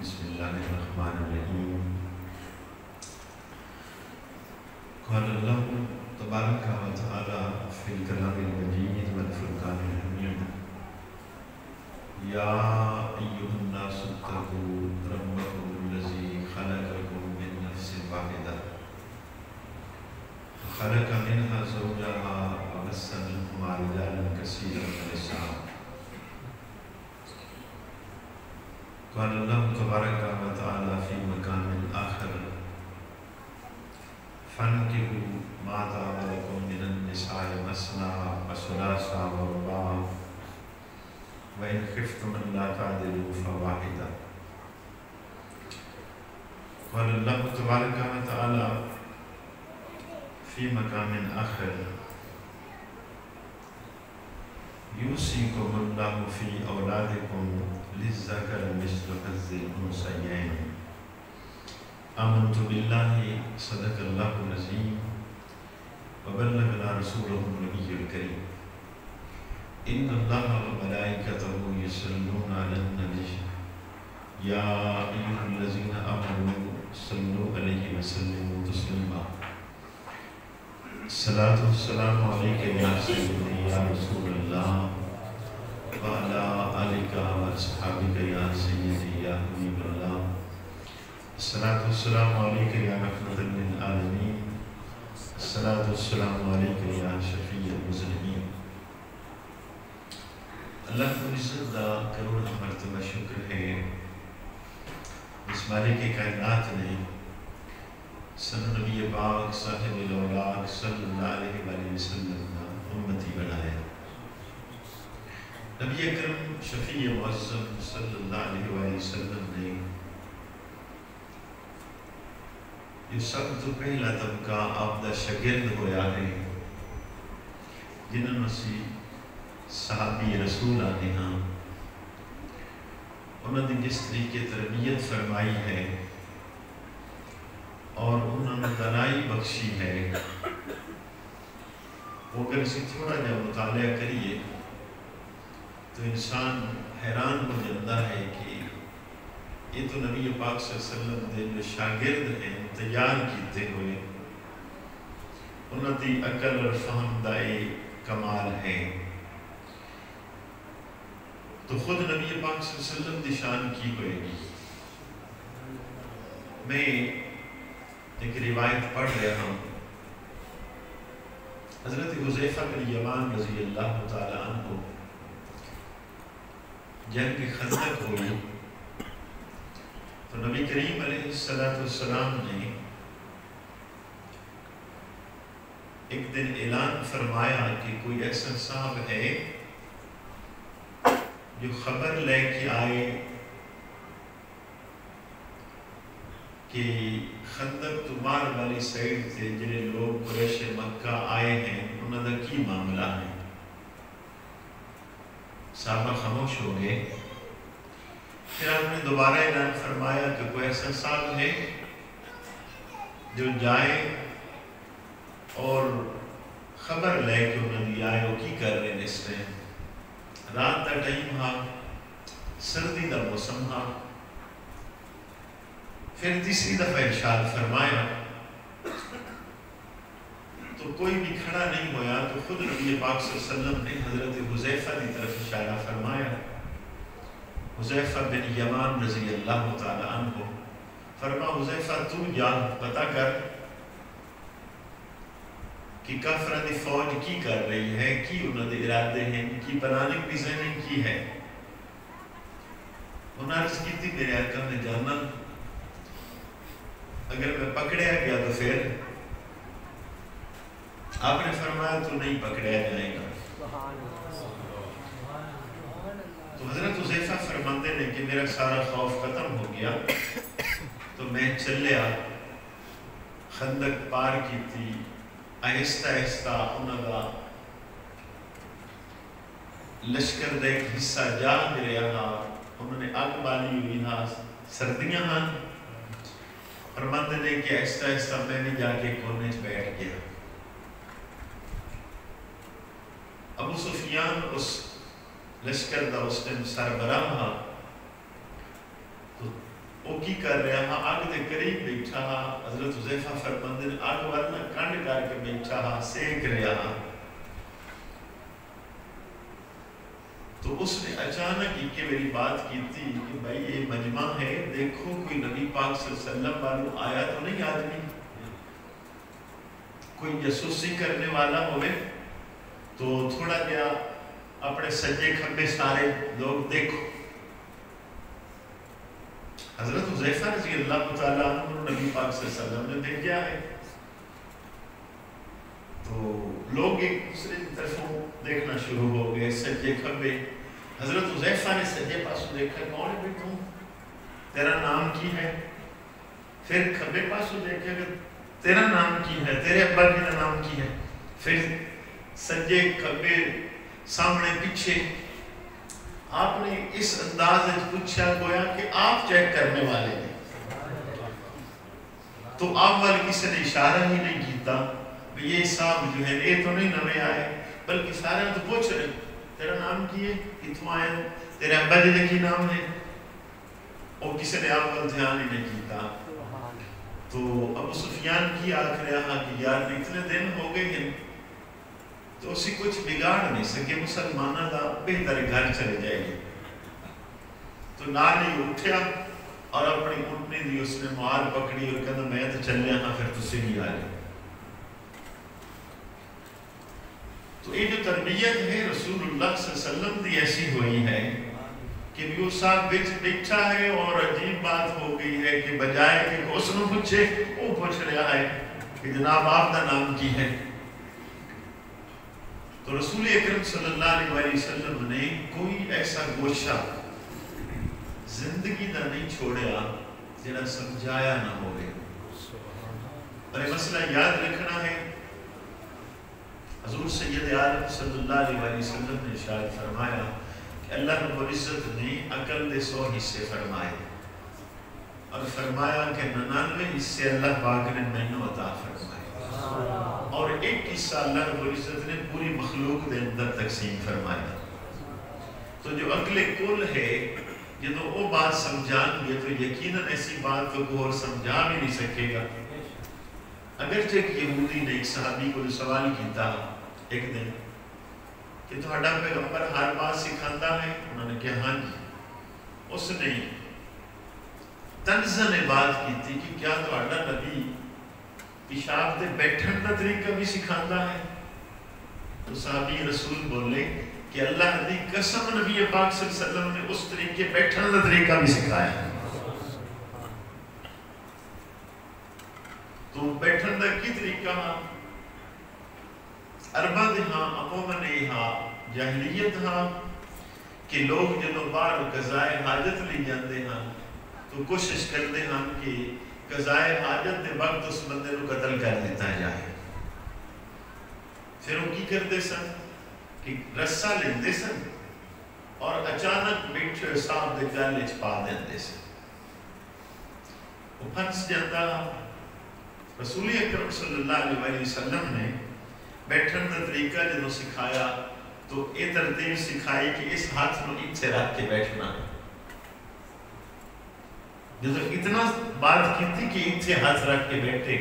بسم اللہ الرحمن الرحیم. قال اللہ تبارک و تعالی فی الکلام المجید والفرقان الحمید. یا ایھا الناس اتقوا ربکم الذی خلقکم من نفس واحدہ خلق منها زوجها وبث منهما رجالا كثيرا ونساء. قال اللہ تبارک و تعالی فی مقام آخر فانکحوا ما طاب لکم من النساء مثنی وثلاث ورباع وإن خفتم ألا تعدلوا فواحدة. قال اللہ تبارک و تعالی فی مقام آخر یوصیکم اللہ فی اولادکم للذکر مثل حظ الانثیین. آمنت باللہ صدق اللہ العظیم وبلغنا رسولہ النبی الکریم. ان اللہ وملائکتہ یصلون علی النبی یا ایھا الذین آمنوا صلوا علیہ وسلموا تسلیما. الصلاۃ والسلام علیک یا سیدی یا رسول اللہ وعلی آلک واصحابک یا سیدی یا حبیب اللہ. الصلاۃ والسلام علیک یا رحمۃ للعالمین. الصلاۃ والسلام علیک یا شفیع المذنبین. اللہ کو عزت دا کروڑ مرتبہ شکر ہے اس مالک کائنات نے سن نبی پاک صاحب الاولاق صلی اللہ علیہ وآلہ وسلم کا امتی بنایا. نبی اکرم شفیع معظم صلی اللہ علیہ وآلہ وسلم نے یہ سب تو پہلا طبقہ آپ دا شاگرد ہویا ہے جنہوں نے صحابی رسول آنے ہاں انہوں نے جس طریقے تربیت فرمائی ہے اور انہوں نے دانائی بخشی ہے وہ اگر اسے تھوڑا جا مطالعہ کریے تو انسان حیران ہو جاتا ہے کہ یہ تو نبی پاک صلی اللہ علیہ وسلم دے جو شاگرد ہیں تیار کیتے ہوئے انہوں دی عقل اور فہم دائے کمال ہے. تو خود نبی پاک صلی اللہ علیہ وسلم دی شان کی ہوئے گی. میں ایک روایت پڑھ رہا ہوں. حضرت حذیفہ بن یمان رضی اللہ تعالی عنہ جنگ خندق ہوئی تو نبی کریم علیہ السلام نے ایک دن اعلان فرمایا کہ کوئی ایسا صاحب ہے جو خبر لے کے آئے کہ خندق تمار والی سائڈ سے جنہیں لوگ قریش مکہ آئے ہیں انہوں نے کی معاملہ ہے. صحابہ خاموش ہو گئے. پھر آپ نے دوبارہ اعلان فرمایا کہ کوئی ایسا صاحب ہے جو جائے اور خبر لے کے انہوں نے آئے وہ کی کر رہے ہیں. اس میں رات کا ٹائم ہاں سردی کا موسم ہاں. پھر تیسری دفعہ ارشاد فرمایا تو کوئی بھی کھڑا نہیں ہویا تو خود نبی پاک صلی اللہ علیہ وسلم نے حضرت حذیفہ کی طرف اشارہ فرمایا. حذیفہ بن یمان رضی اللہ تعالی عنہ فرما حذیفہ تو جا پتہ کر کہ کافرہ دی فوج کی کر رہی ہے کی انہوں نے ارادے ہیں کی پلاننگ ڈیزائننگ کی ہے. انہوں نے عرض کی تھی میرے آقا نے جانا اگر میں پکڑیا گیا تو پھر آپ نے فرمایا تو نہیں پکڑیا جائے گا. تو حضرت حذیفہ فرماتے نے کہ میرا سارا خوف ختم ہو گیا تو میں چلیا خندق پار کی تھی. آہستہ آہستہ انہوں کا لشکر دے ایک حصہ جاگ رہا انہوں نے آگ بالی ہوئی ہاں سردیاں ہاں. فرماتے نے کہ آہستہ آہستہ میں نے جا کے کونے بیٹھ گیا. ابو سفیان اس لشکر دا اس دن سربراہ ہاں تو وہ کی کر رہا ہاں اگ دے قریب بیٹھا ہاں. حضرت حذیفہ فرماندے نے اگ ورنہ کنڈ کر کے بیٹھا ہاں سیک رہا ہاں. تو اس نے اچانک ایک میری بات کی تھی کہ بھائی یہ مجمع ہے، دیکھو کوئی نبی پاک صلی اللہ علیہ وسلم والوں آیا تو نہیں آدمی، کوئی جاسوسی کرنے والا ہوئے تو تھوڑا جا اپنے سجے کھبے سارے لوگ دیکھو. حضرت حذیفہ رضی اللہ تعالیٰ عنہ نبی پاک صلی اللہ علیہ وسلم نے بھیجا ہے، تو لوگ ایک دوسرے کی طرفوں دیکھنا شروع ہو گئے سجے کھبے. حضرت حذیفہ نے سجے پاسوں دیکھا، کون ہے بیٹھوں، تیرا نام کی ہے؟ پھر کھبے پاسوں دیکھا کہ تیرا نام کی ہے، تیرے ابا کی نام کی ہے. پھر سجے کھبے سامنے پیچھے. آپ نے اس انداز میں پوچھا گویا کہ آپ چیک کرنے والے ہیں. تو آپ والے کسی نے اشارہ ہی نہیں کیتا یہ صاحب جو ہے یہ تو نہیں نوے آئے، بلکہ سارے تو پوچھ رہے تیرا نام کی ہے، کتوں آئے ہو، تیرے ابا جی کی نام ہے. اور کسی نے آپ پر دھیان ہی نہیں کیتا. تو ابو سفیان کی آخ رہا کہ یار اتنے دن ہو گئے ہیں تو اسی کچھ بگاڑ نہیں سکے، مسلمانہ دا بہتر گھر چلے جائے گی. تو نالی اٹھیا اور اپنی اٹھنے دی اس نے مار پکڑی اور کہا میں تو چلے ہاں پھر تسی بھی آ جائے. تو یہ جو تربیت ہے رسول اللہ صلی اللہ علیہ وسلم دی ایسی ہوئی ہے کہ وہ صاحب بچ بیٹھا ہے اور عجیب بات ہو گئی ہے کہ بجائے کہ اس نے پوچھے وہ پوچھ رہا ہے کہ جناب آپ کا نام کی ہے. تو رسول اکرم صلی اللہ علیہ وسلم نے کوئی ایسا گوشہ زندگی دا نہیں چھوڑیا جنہا سمجھایا نہ ہوئے. اور یہ مسئلہ یاد رکھنا ہے، حضور سید عالم صلی اللہ علیہ وسلم نے ارشاد فرمایا کہ اللہ رب العزت نے عقل دے 100 حصے فرمائے اور فرمایا کہ 99 حصے اللہ پاک نے مینوں عطا فرمائے اور ایک حصہ اللہ رب العزت نے پوری مخلوق دے اندر تقسیم فرمایا. تو جو عقل کل ہے جب وہ بات سمجھان گے تو یقیناً ایسی بات تو کوئی اور سمجھا بھی نہیں سکے گا. اگرچہ ایک یہودی نے ایک صحابی کو سوال کیتا ایک دن کہ تہاڈا پیغمبر ہر بات سکھاتا ہے؟ انہوں نے کہا ہاں جی. اس نے تنزن بات کی تھی کہ کیا تہاڈا نبی پیشاب دے بیٹھن کا طریقہ بھی سکھاتا ہے؟ تو صحابی رسول بولے کہ اللہ دی قسم نبی پاک صلی اللہ علیہ وسلم نے اس طریقے بیٹھن کا طریقہ بھی سکھایا. تو بیٹھن کا کی طریقہ عربہ دے ہاں عموماً ہاں جاہلیت ہاں کہ لوگ جنہوں باہر قضائے حاجت لی جاندے ہاں تو کوشش کرتے ہیں کہ قضائے حاجت دے وقت اس بندے کو قتل کر دیتا جائے. پھر وہ کی کرتے سن کہ رسہ لیندے سن اور اچانک بیٹھے صاحب دے گالے چھپا دیندے سن. وہ پھنس جاتا. رسول اکرم صلی اللہ علیہ وسلم نے بیٹھن کا طریقہ جنہوں سکھایا تو یہ ترتیب سکھائی کہ اس ہاتھ نو اتھے رکھ کے بیٹھنا. جب اتنا بات کی تھی کہ اتھے ہاتھ رکھ کے بیٹھے.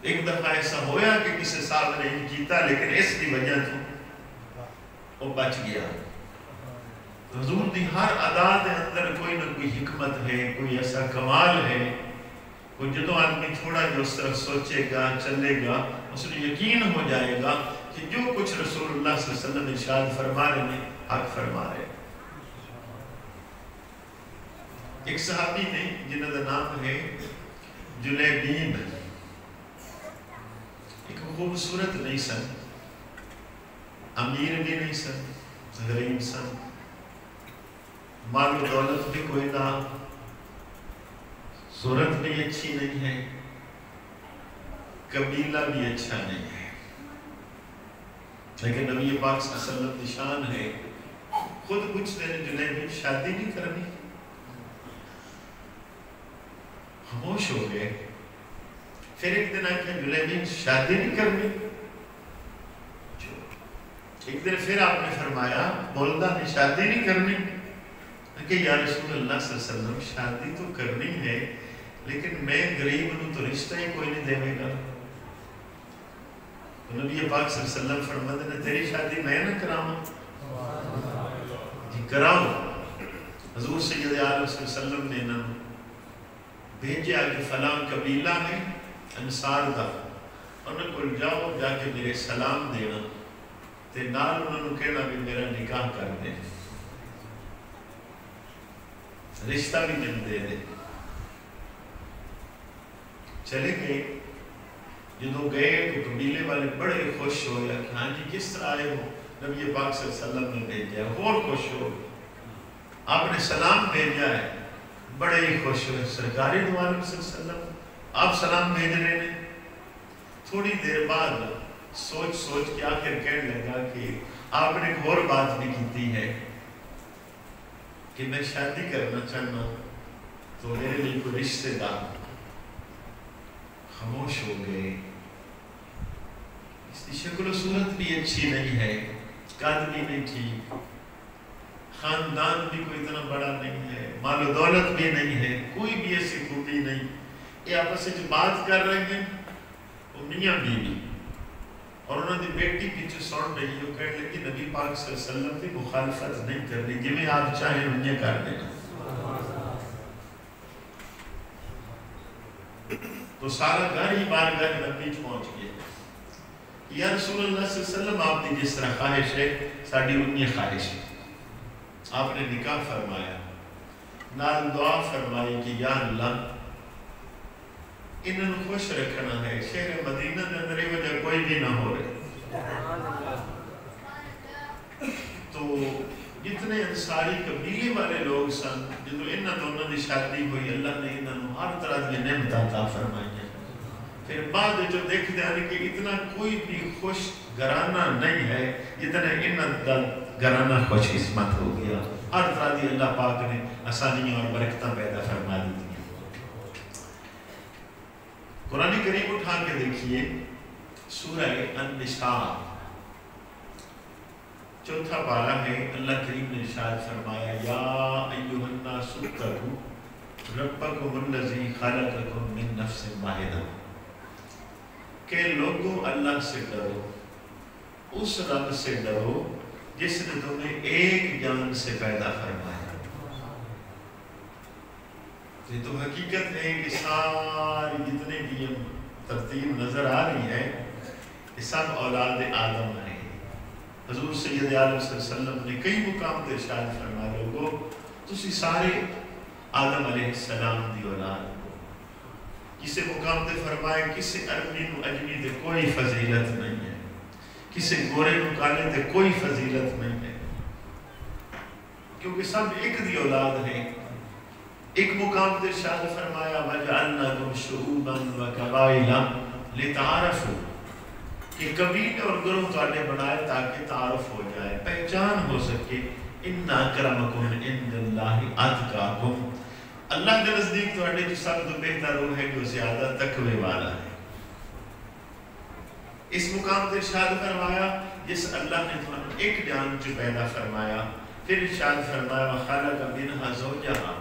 ایک دفعہ ایسا ہویا کہ کسی صاحب نے کیتا لیکن اس کی وجہ تو وہ بچ گیا. حضور دی ہر ادا دے اندر کوئی نہ کوئی حکمت ہے، کوئی ایسا کمال ہے. وہ جدو آدمی تھوڑا جو اس طرف سوچے گا چلے گا اس نے یقین ہو جائے گا کہ جو کچھ رسول اللہ صلی اللہ علیہ وسلم ارشاد فرما رہے ہیں حق فرما رہے. ایک صحابی نے جنہوں کا نام ہے جلیبیب، ایک خوبصورت نہیں سن، امیر بھی نہیں سن، غریب سن، مال و دولت بھی کوئی نہ، صورت بھی اچھی نہیں ہے، قبیلہ بھی اچھا نہیں ہے، لیکن نبی پاک صلی اللہ علیہ وسلم کی شان ہے. خود پوچھتے ہیں جلیبی شادی نہیں کرنی؟ خاموش ہو گئے. پھر ایک دن آکے جلیبی شادی نہیں کرنی؟ ایک دن پھر آپ نے فرمایا بولدہ نے شادی نہیں کرنی؟ کہ یا رسول اللہ صلی اللہ علیہ وسلم شادی تو کرنی ہے لیکن میں غریب ہوں تو رشتہ ہی کوئی نہیں دے گا. نبی پاک صلی اللہ علیہ وسلم فرماتے ہیں تیری شادی میں نہ کراؤں؟ جی کراؤ. حضور سید عالم صلی اللہ علیہ وسلم نے انہوں بھیجا کہ فلاں قبیلہ ہے انصار دا انہوں کو جاؤ جا کے میرے سلام دینا تے نال انہوں نے کہنا بھی میرا نکاح کر دے رشتہ بھی مل دے دے. چلے گئے. جدو گئے تو قبیلے والے بڑے خوش ہو گیا کہ ہاں جی کس طرح آئے ہو؟ نبی پاک صلی اللہ علیہ وسلم نے بھیجا ہے. اور خوش ہو آپ نے سلام بھیجا ہے. بڑے ہی خوش ہوئے. سرکار دو عالم صلی اللہ علیہ وسلم آپ سلام بھیج رہے ہیں. تھوڑی دیر بعد سوچ کے آخر کہنے لگا کہ آپ نے ایک اور بات بھی کی ہے کہ میں شادی کرنا چاہنا تو میرے لیے کوئی رشتے دار. خاموش ہو گئے. اس کی شکل و صورت بھی اچھی نہیں ہے, قد بھی نہیں ٹھیک, خاندان بھی کوئی اتنا بڑا نہیں ہے, مال و دولت بھی نہیں ہے, کوئی بھی ایسی خوبی نہیں. یہ آپس میں بات کر رہے ہیں وہ میاں بیوی اور انہوں نے بیٹی پیچھے سن رہی ہے. وہ کہنے لگی نبی پاک صلی اللہ علیہ وسلم کی مخالفت نہیں کرنی, جی میں آپ چاہیں انہیں کر دینا. تو سارا گھر ہی بارگاہ نبی پہنچ گیا. یا رسول اللہ صلی اللہ علیہ وسلم آپ کی جس طرح خواہش ہے ساڑھی انہی خواہش ہے. آپ نے نکاح فرمایا, نال دعا فرمائی کہ یا اللہ انہوں خوش رکھنا ہے. شہر مدینہ کے اندر وجہ کوئی بھی نہ ہو رہے. تو جتنے انصاری قبیلے والے لوگ سن جدو انہوں دونوں کی شادی ہوئی اللہ نے انہوں ہر طرح کی نعمت عطا فرمائی ہے. پھر بعد جو دیکھتے ہیں کہ اتنا کوئی بھی خوش گھرانہ نہیں ہے جتنا انہوں کا گھرانہ خوش قسمت ہو گیا. ہر طرح کی اللہ پاک نے آسانیاں اور برکتیں پیدا فرما دی. قرآن کریم اٹھا کے دیکھیے سورہ النساء چوتھا پارہ ہے. اللہ کریم نے ارشاد فرمایا یا ایھا الناس اتقوا ربکم الذی خلقکم من نفس واحدہ, کہ لوگوں اللہ سے ڈرو, اس رب سے ڈرو جس نے تمہیں ایک جان سے پیدا فرمایا. یہ تو حقیقت ہے کہ ساری جتنے بھی ترتیب نظر آ رہی ہے یہ سب اولاد آدم ہیں. حضور سید عالم صلی اللہ علیہ وسلم نے کئی مقام پر ارشاد فرمایا لوگوں تسی سارے آدم علیہ السلام دی اولاد کو. کسی مقام پر فرمایا کسی عربی نو اجمی دے کوئی فضیلت نہیں ہے, کسی گورے نو کالے دے کوئی فضیلت نہیں ہے, کیونکہ سب ایک دی اولاد ہیں. ایک مقام پر ارشاد فرمایا وَجَعَلْنَاكُمْ شُعُوبًا وَقَبَائِلًا لِتَعَارَفُوا, کہ قبیلے اور گروہ تواڈے بنائے تاکہ تعارف ہو جائے, پہچان ہو سکے. اِنَّ أَكْرَمَكُمْ عِندَ اللَّهِ أَتْقَاكُمْ, اللہ کے نزدیک تواڈے جو سب تو بہتر روح ہے جو زیادہ تقوی والا ہے. اس مقام پر ارشاد فرمایا جس اللہ نے تمہیں ایک جان جو پیدا فرمایا, پھر ارشاد فرمایا وَخَلَقَ مِنْهَا زَوْجَهَا,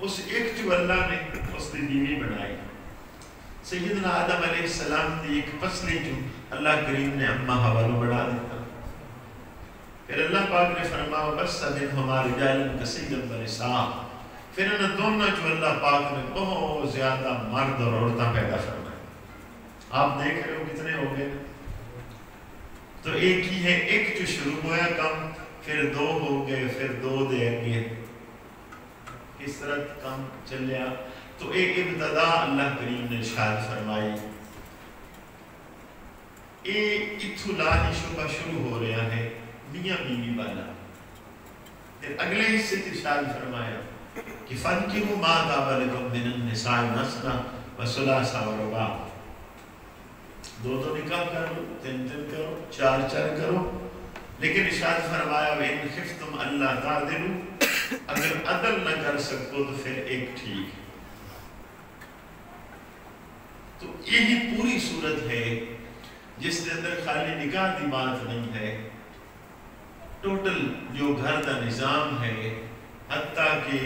اس ایک جو اللہ نے اس نے بیوی بنائی. سیدنا آدم علیہ السلام کی ایک پسلی جو اللہ کریم نے اما حوالو بڑھا دیتا. پھر اللہ پاک نے فرمایا بس مِنْهُمَا رِجَالًا كَثِيرًا وَنِسَاءً, پھر انہوں دونوں جو اللہ پاک نے بہت زیادہ مرد اور عورتیں پیدا فرمائی. آپ دیکھ رہے ہو کتنے ہو گئے. تو ایک ہی ہے, ایک جو شروع ہوا کم پھر دو ہو گئے پھر دو دے گئے, اس طرح کام چلیا. تو ایک ابتدا اللہ کریم نے ارشاد فرمائی اتھو لاہی شبہ شروع ہو رہا ہے میاں بیوی والا. پھر اگلے حصے ارشاد فرمایا کہ فَانْكِحُوا مَا طَابَ لَكُم مِّنَ النِّسَاءِ مَثْنًى وَثُلَاثَ وَرُبَاعَ, دو دو نکاح کرو, تین تین کرو, چار چار کرو. لیکن ارشاد فرمایا وَإِنْ خِفْتُمْ أَلَّا تَعْدِلُوا, اگر عدل نہ کر سکو تو پھر ایک ٹھیک. تو یہی پوری صورت ہے جس کے اندر خالی نکاح کی بات نہیں ہے, ٹوٹل جو گھر کا نظام ہے حتیٰ کہ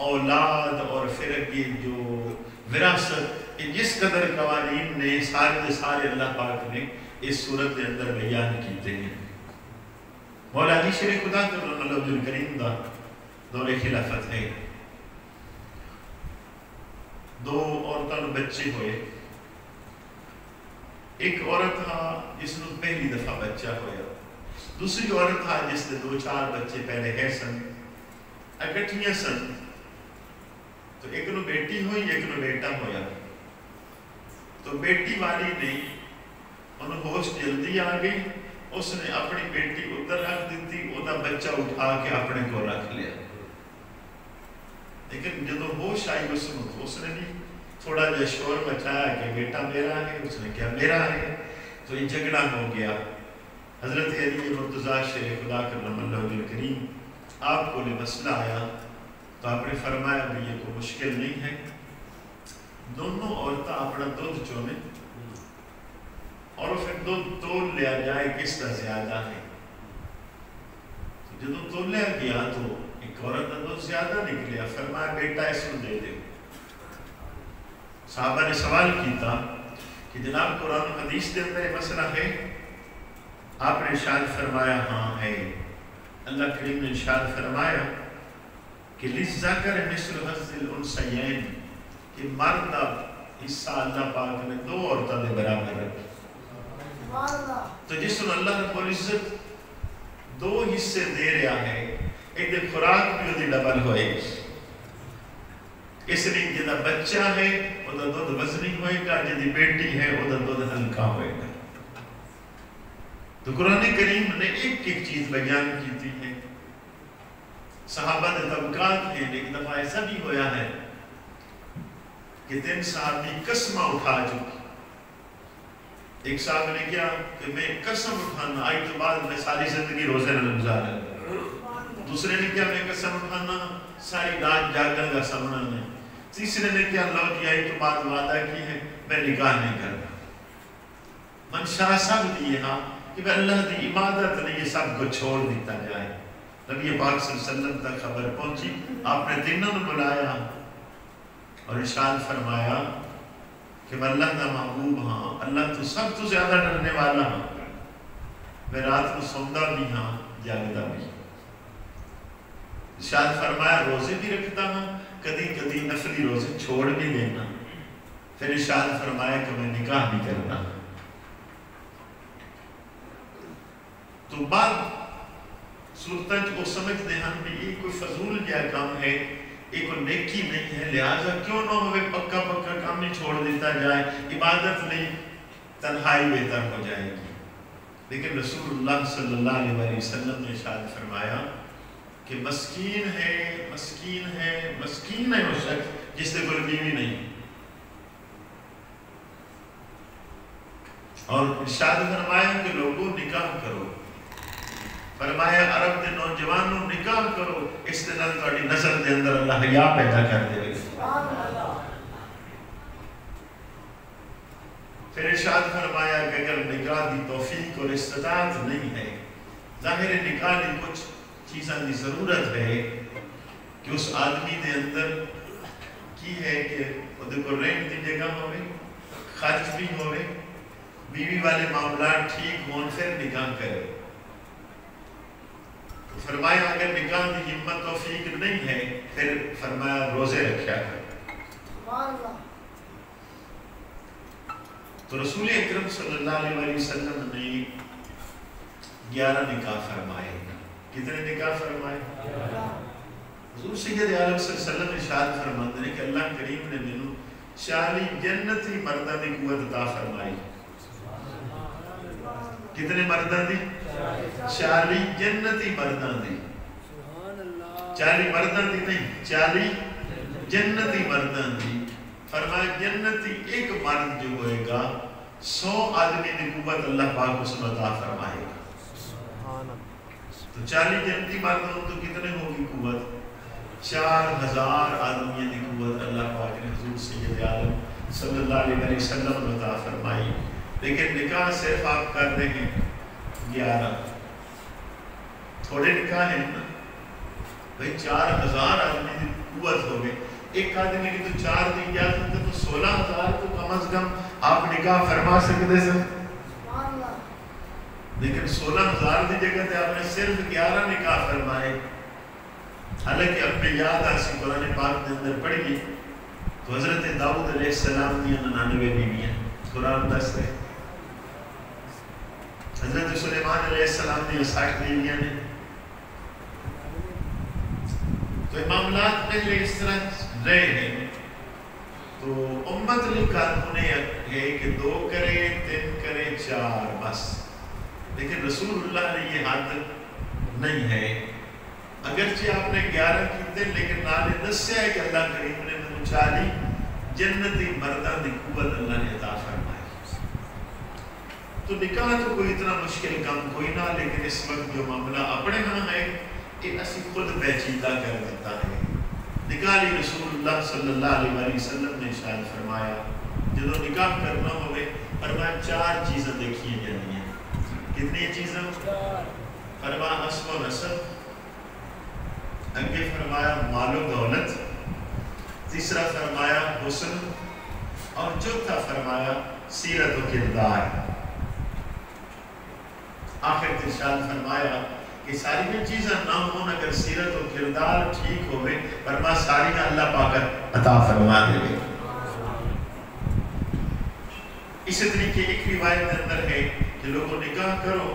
اولاد اور پھر یہ جو وراثت، جس قدر قوانین نے سارے اللہ پاک نے اس صورت کے اندر بیان کیتے ہیں۔ مولا علی شیر خدا کرم اللہ عبد الکریم دا دور خلافت ہے، 2 عورتوں بچے ہوئے۔ ایک عورت تھا جس نے پہلی دفعہ بچہ ہویا، دوسری عورت تھا جس نے 2-4 بچے پہلے ہے سن، اکٹھیاں سن۔ تو ایک نو بیٹی ہوئی، ایک نو بیٹا ہویا۔ تو بیٹی والی نے انہوں ہوش جلدی آ گئی، اس نے اپنی بیٹی ادھر رکھ دیتی، وہ بچہ اٹھا کے اپنے کو رکھ لیا۔ لیکن جب ہوش آئی اس نے بھی تھوڑا جا شور مچایا کہ بیٹا میرا ہے، اس نے کیا میرا ہے، تو یہ جھگڑا ہو گیا۔ حضرت علی مرتضیٰ شیر خدا کرم اللہ وجہ کریم آپ کو لے مسئلہ آیا تو آپ نے فرمایا بھی یہ کوئی مشکل نہیں ہے، دونوں عورتیں اپنا دودھ چونے اور پھر دودھ تول لیا جائے کس کا زیادہ ہے۔ جب تول لیا گیا تو ایک عورت کا دودھ زیادہ نکلیا، فرمایا بیٹا اس کو دے دے۔ صحابہ نے سوال کیتا کہ جناب قرآن و حدیث کے اندر یہ مسئلہ ہے؟ آپ نے ارشاد فرمایا ہاں ہے۔ اللہ کریم نے ارشاد فرمایا کہ لِلذَّكَرِ مِثْلُ حَظِّ الْأُنثَيَيْنِ، کہ مرد حصہ اللہ پاک نے 2 عورتوں کے برابر رکھا۔ تو جس نے اللہ رب العزت 2 حصے دے رہا ہے، ایک دے خوراک بھی وہ ڈبل ہوئے گی، اس لیے جدہ بچہ ہے وہ دودھ وزنی ہوئے گا، جدی بیٹی ہے وہ دودھ ہلکا ہوئے گا۔ تو قرآن کریم نے ایک چیز بیان کی تھی ہے، صحابہ نے طبقات ہیں، ایک دفعہ ایسا بھی ہویا ہے کہ 3 صحابی قسمہ اٹھا چکی۔ ایک صاحب نے کیا کہ میں قسم اٹھانا آئی تو بعد میں ساری زندگی روزے نہ گزارا۔ دوسرے نے کیا میں قسم اٹھانا ساری رات جاگن کا سامنا نہیں۔ تیسرے نے کیا لو جی آئی تو بعد وعدہ کی ہے میں نکاح نہیں کرنا۔ منشاء سب دیئے ہاں کہ میں اللہ دی عبادت نے یہ سب کو چھوڑ دیتا جائے۔ نبی پاک صلی اللہ علیہ وسلم تک خبر پہنچی، آپ نے تینوں نے بلایا اور ارشاد فرمایا کہ میں اللہ دا محبوب ہاں، اللہ تو سب تو زیادہ ڈرنے والا ہاں، میں رات کو سوندہ بھی ہاں جاگدہ بھی۔ ارشاد فرمایا روزے بھی رکھتا ہوں، کدی نفلی روزے چھوڑ بھی دینا۔ پھر ارشاد فرمایا کہ میں نکاح بھی کرنا۔ تو بعد صورتیں کو سمجھتے ہیں بھی یہ کوئی فضول کیا کام ہے، یہ کوئی نیکی نہیں ہے، لہٰذا کیوں نہ ہوئے پکا کام نہیں چھوڑ دیتا جائے، عبادت نہیں تنہائی بہتر ہو جائے گی۔ لیکن رسول اللہ صلی اللہ علیہ وسلم نے ارشاد فرمایا کہ مسکین ہے وہ شخص جس سے کوئی بیوی نہیں۔ اور ارشاد فرمایا کہ لوگوں نکاح کرو، فرمایا عرب دے نوجوانوں نکاح کرو، اس دے نال تہاڈی نظر دے اندر اللہ حیا پیدا کر دے گا۔ پھر ارشاد فرمایا کہ اگر نکاح دی توفیق اور استطاعت نہیں ہے، ظاہر نکاح دی کچھ چیزاں دی ضرورت ہے کہ اس آدمی دے اندر کی ہے کہ وہ دے کو رہن دی جگہ ہوئے، خرچ بھی ہوئے، بیوی والے معاملات ٹھیک ہون، پھر نکاح کرے۔ فرمایا اگر نکاح دی ہمت توفیق نہیں ہے، پھر فرمایا روزے رکھیا کر۔ تو رسول اکرم صلی اللہ علیہ وسلم نے 11 نکاح فرمائے۔ کتنے نکاح فرمائے؟ حضور سید عالم صلی اللہ علیہ وسلم ارشاد فرماتے ہیں کہ اللہ کریم نے مینوں 40 جنتی مرداں دی قوت عطا فرمائی۔ کتنے مرداں دی؟ 40 جنتی مرداں دی۔ 40 مرداں دی نہیں، 40 جنتی مرداں دی۔ فرمایا جنتی ایک مرد جو ہوئے گا 100 آدمی دی قوت اللہ پاک اس میں عطا فرمائے گا۔ تو 40 جنتی مردوں تو کتنے ہوگی قوت؟ 4000 آدمی دی قوت اللہ پاک نے حضور سید عالم صلی اللہ علیہ وسلم عطا فرمائی۔ لیکن نکاح صرف آپ کر رہے ہیں 11، تھوڑے نکاح ہیں نا، بھائی 4000 آدمی کی قوت ہو گئے، ایک آدمی کی تو 4 دی اجازت ہے، تو 16000 تو کم از کم آپ نکاح فرما سکتے سن، لیکن 16000 کی جگہ تے آپ نے صرف 11 نکاح فرمائے۔ حالانکہ اب میں یاد آسی قرآن پاک کے اندر پڑھی تو حضرت داؤد علیہ السلام کی 99 بیویاں قرآن دس ہے، حضرت سلیمان علیہ السلام کی 60 بیویاں نے۔ تو معاملات پہلے اس طرح رہے ہیں، تو امت نے قانون ہے کہ 2 کرے 3 کرے 4 بس، لیکن رسول اللہ نے یہ حد نہیں ہے۔ اگرچہ آپ نے 11 کیتے لیکن نالے دسیا ہے کہ اللہ کریم نے 40 جنتی مردان دی قوت اللہ نے عطا فرمائی۔ تو نکاح تو کوئی اتنا مشکل کام کوئی نہ، لیکن اس وقت جو معاملہ اپنے ہاں ہے کہ اسی خود پیچیدہ کر دیتا ہے۔ نکاح علی رسول اللہ صلی اللہ علیہ وسلم نے ارشاد فرمایا جدو نکاح کرنا ہوئے فرمایا 4 چیزیں دیکھی جاتی ہیں۔ کتنی چیزیں؟ فرمایا حسب و نسب، اگے فرمایا مال و دولت، تیسرا فرمایا حسن، اور چوتھا فرمایا سیرت و کردار۔ آخر ارشاد فرمایا کہ ساری چیزیں نہ ہوں اگر سیرت و کردار ٹھیک ہوئے، فرمایا ساری اللہ پاک عطا فرما دے گے۔ اسی طریقے ایک روایت کے اندر ہے کہ لوگوں نکاح کرو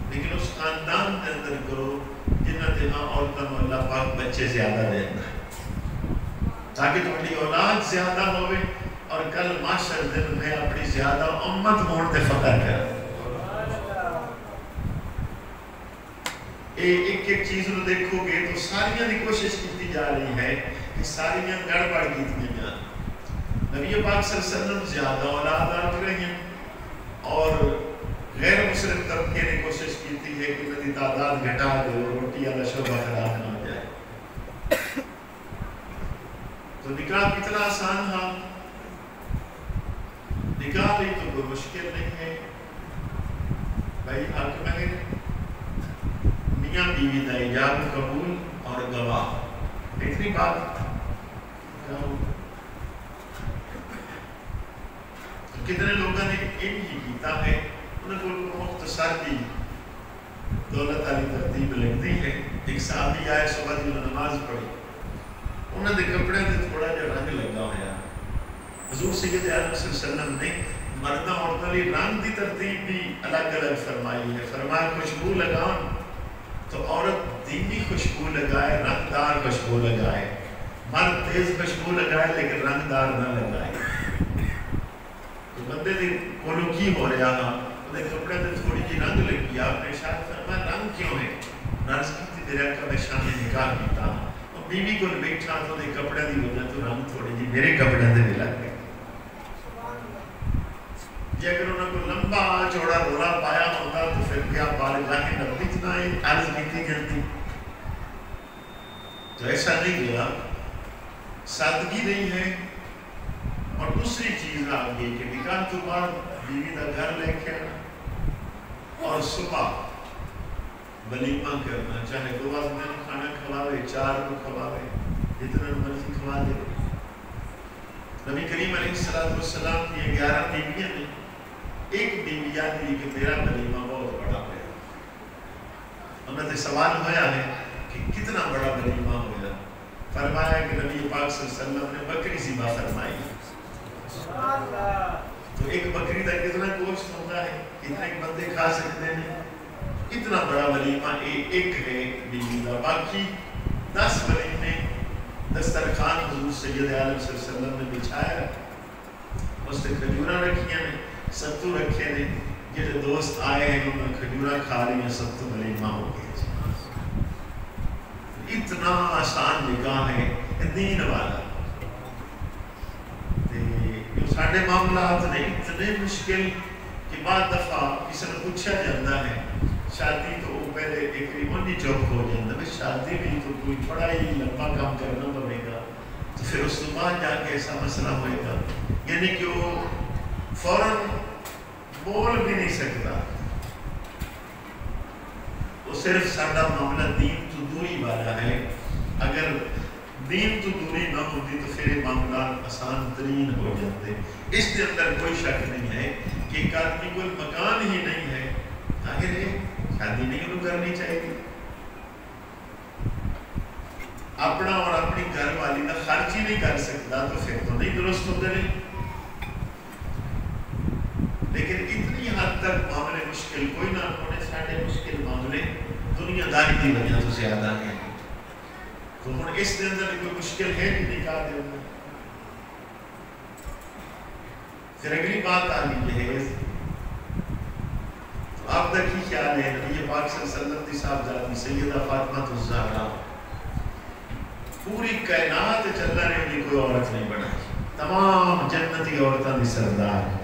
لیکن اس خاندان کے اندر کرو جنہ تے ہاں عورتوں کو اللہ پاک بچے زیادہ دینا تاکہ تمہاری اولاد زیادہ ہوئے اور کل معاشر دن میں اپنی زیادہ امت ہونے تے فخر کرے۔ ایک ایک چیز کو دیکھو گے تو ساریاں دی کوشش کی جا رہی ہے کہ ساریاں گڑبڑ کی جائیں۔ نبی پاک صلی اللہ علیہ وسلم زیادہ اولاد آ رہی ہیں اور غیر مسلم طبقے نے کوشش کی ہے کہ انہوں کی تعداد گھٹا دے اور روٹی والا شعبہ خراب نہ ہو جائے۔ تو نکاح کتنا آسان تھا، نکاح بھی تو کوئی مشکل نہیں ہے۔ بھائی حق میں میاں بیوی کا ایجاب قبول اور گواہ، اتنی بات کتنے لوگوں نے ان ہی کیتا ہے، انہوں کو مختصر کی دولت علی ترتیب لگتی ہے۔ ایک صحابی آئے صبح کی نماز پڑھی، انہوں نے کپڑے سے تھوڑا جا رنگ لگا ہوا، حضور سید عالم صلی اللہ علیہ وسلم نے مردہ عورتوں کی رنگ کی ترتیب بھی الگ الگ فرمائی ہے۔ فرمایا خوشبو لگاؤ تو عورت دینی خوشبو لگائے، رنگدار خوشبو لگائے، مرد تیز خوشبو لگائے لیکن رنگدار نہ لگائے۔ تو بندے دی کولو کی ہو رہا تھا، انہیں کپڑے سے تھوڑی جی رنگ لگی، آپ نے شاید فرمایا رنگ کیوں ہے؟ نرس کی تھی میرے کا میں شان نکاح کیتا اور بیوی کو بیٹھا تو دے کپڑے دی وجہ تو رنگ تھوڑی جی میرے کپڑے دے بھی لگ گئے۔ جی اگر انہوں کو لمبا چوڑا رولا پایا ہوتا تو پھر کیا بارگاہ نبی اتنا ہی عرض کیتی کرتی، تو ایسا نہیں گیا، سادگی نہیں ہے۔ اور دوسری چیز آ گئی کہ نکاح تو بعد بیوی کا گھر لے کے آنا اور صبح ولیمہ کرنا، چاہے 2 آدمی کو کھانا کھلاوے، 4 کو کھلاوے، جتنا مرضی کھلا دے۔ نبی کریم علیہ السلام کی 11 بیویاں نے، ایک بیوی یاد دی کہ میرا ولیمہ بہت بڑا ہے۔ انہوں نے سوال ہوا ہے کہ کتنا بڑا ولیمہ ہوا؟ فرمایا کہ نبی پاک صلی اللہ علیہ وسلم نے بکری ذبح فرمائی۔ تو ایک بکری کا کتنا گوشت ہوتا ہے، کتنے بندے کھا سکتے ہیں؟ اتنا بڑا ولیمہ ایک ہے بیوی کا۔ باقی 10 ولیمے دسترخوان حضور سید عالم صلی اللہ علیہ وسلم نے بچھایا، اس سے کھجورا رکھیاں نے، ستو رکھے نے، جیسے دوست آئے ہیں انہوں نے کھجورا کھا رہی ہیں، ستو ولیمہ ہو گیا۔ اتنا آسان نکاح ہے دین والا۔ ساڑھے معاملات نے اتنے مشکل کہ بعد دفعہ کسی نے پوچھا جاتا ہے شادی تو وہ پہلے ایک ریمونی چوک ہو جاتا ہے، شادی بھی تو کوئی بڑا ہی لمبا کام کرنا پڑے گا، تو پھر اس کے بعد جا کے ایسا مسئلہ ہوئے گا، یعنی کہ وہ فوراً بول بھی نہیں سکتا۔ وہ صرف ساڑھا معاملہ دین تو دوری والا ہے۔ اگر دین تو دوری نہ ہوتی تو پھر معاملات آسان ترین ہو جاتے. اس کے اندر کوئی شک نہیں ہے کہ ایک آدمی کوئی مکان ہی نہیں ہے آخر شادی نہیں انہوں کرنی چاہیے. اپنا اور اپنی گھر والی کا خرچ ہی نہیں کر سکتا تو پھر تو نہیں درست ہوتے نہیں. لیکن اتنی حد تک معاملے مشکل کوئی نہ ہونے ساڑھے مشکل معاملے دنیا داری کی وجہ تو زیادہ ہیں. تو ہوں اس دن اندر کوئی مشکل ہے نہیں نکاح دے ہوئے. پھر اگلی بات آ گئی جہیز. تو آپ کا کی خیال ہے نبی پاک صلی اللہ علیہ وسلم کی صاحبزادی سیدہ فاطمہ الزہرا پوری کائنات چلنا رہے ہوئی کوئی عورت نہیں بنائی, تمام جنتی عورتوں کی سردار.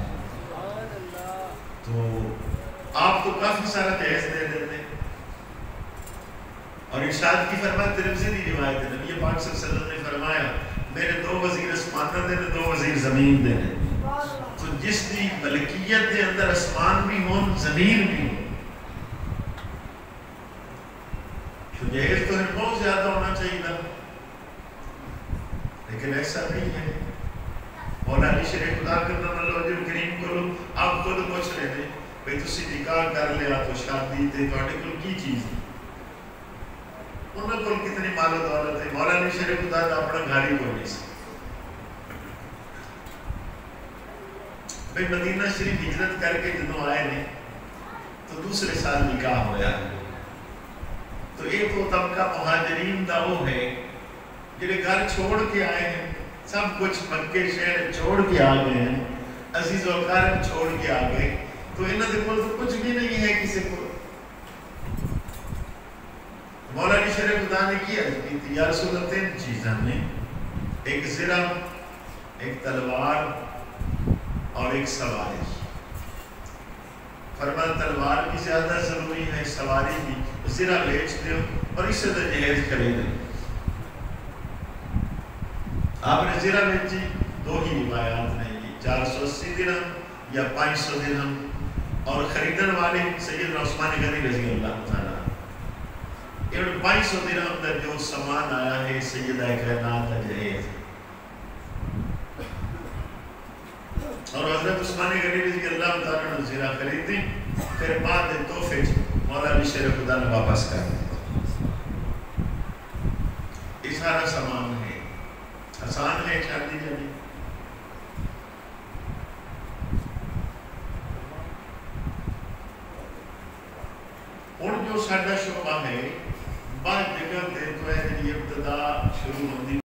تو آپ کو کافی سارا جہیز دے دیتے اور ارشاد کی فرمایا ترمذی کی روایت ہے نبی پاک صلی اللہ علیہ وسلم نے فرمایا میرے 2 وزیر آسمان دے نے 2 وزیر زمین دے نے. تو جس کی ملکیت کے اندر آسمان بھی ہون زمین بھی ہو تو جہیز تو بہت زیادہ ہونا چاہیے تھا, لیکن ایسا نہیں ہے. مولا علی شیر خدا کرنا اللہ عجب کریم کرو آپ خود پوچھ رہے تھے بھئی تسی نکاح کر لیا تو شادی تے تواڈے کول کی چیز ہے, انہوں کو کتنی مال و دولت ہے. مولا علی شیر خدا کا اپنا گھر ہی کوئی نہیں سی. بھئی مدینہ شریف ہجرت کر کے جدوں آئے نے تو دوسرے سال نکاح ہویا. تو ایک وہ طبقہ مہاجرین دا وہ ہے جنہیں گھر چھوڑ کے آئے ہیں, سب کچھ مکے شہر چھوڑ کے آ گئے ہیں, عزیز و اقارب چھوڑ کے آ گئے. تو انہوں نے تو کچھ بھی نہیں ہے کسی کو. مولا علی شیر خدا نے کی عرض کی تھی یا رسول اللہ 3 چیزیں ہمیں, ایک زرہ, ایک تلوار اور ایک سواری. فرمایا تلوار بھی زیادہ ضروری ہے, سواری بھی. زرہ بیچ دو اور اس سے جہیز خرید. آپ نے زرہ بیچی 2 ہی روایات نہیں کی, 480 درہم یا 500 درہم. اور خریدن والے سیدنا عثمان غنی رضی اللہ تعالیٰ 500 درہم کا جو سامان آیا ہے سیدہ کائنات کا جہیز. اور حضرت عثمان غنی رضی اللہ تعالیٰ نے زرہ خریدی, پھر بعد تحفے مولا علی شیر خدا نے واپس کر دیا. یہ سارا سامان ہے, آسان ہے شادی جانی. ہوں جو ساڈا شعبہ ہے بعض جگہ تے تو ہے ابتدا شروع ہوتی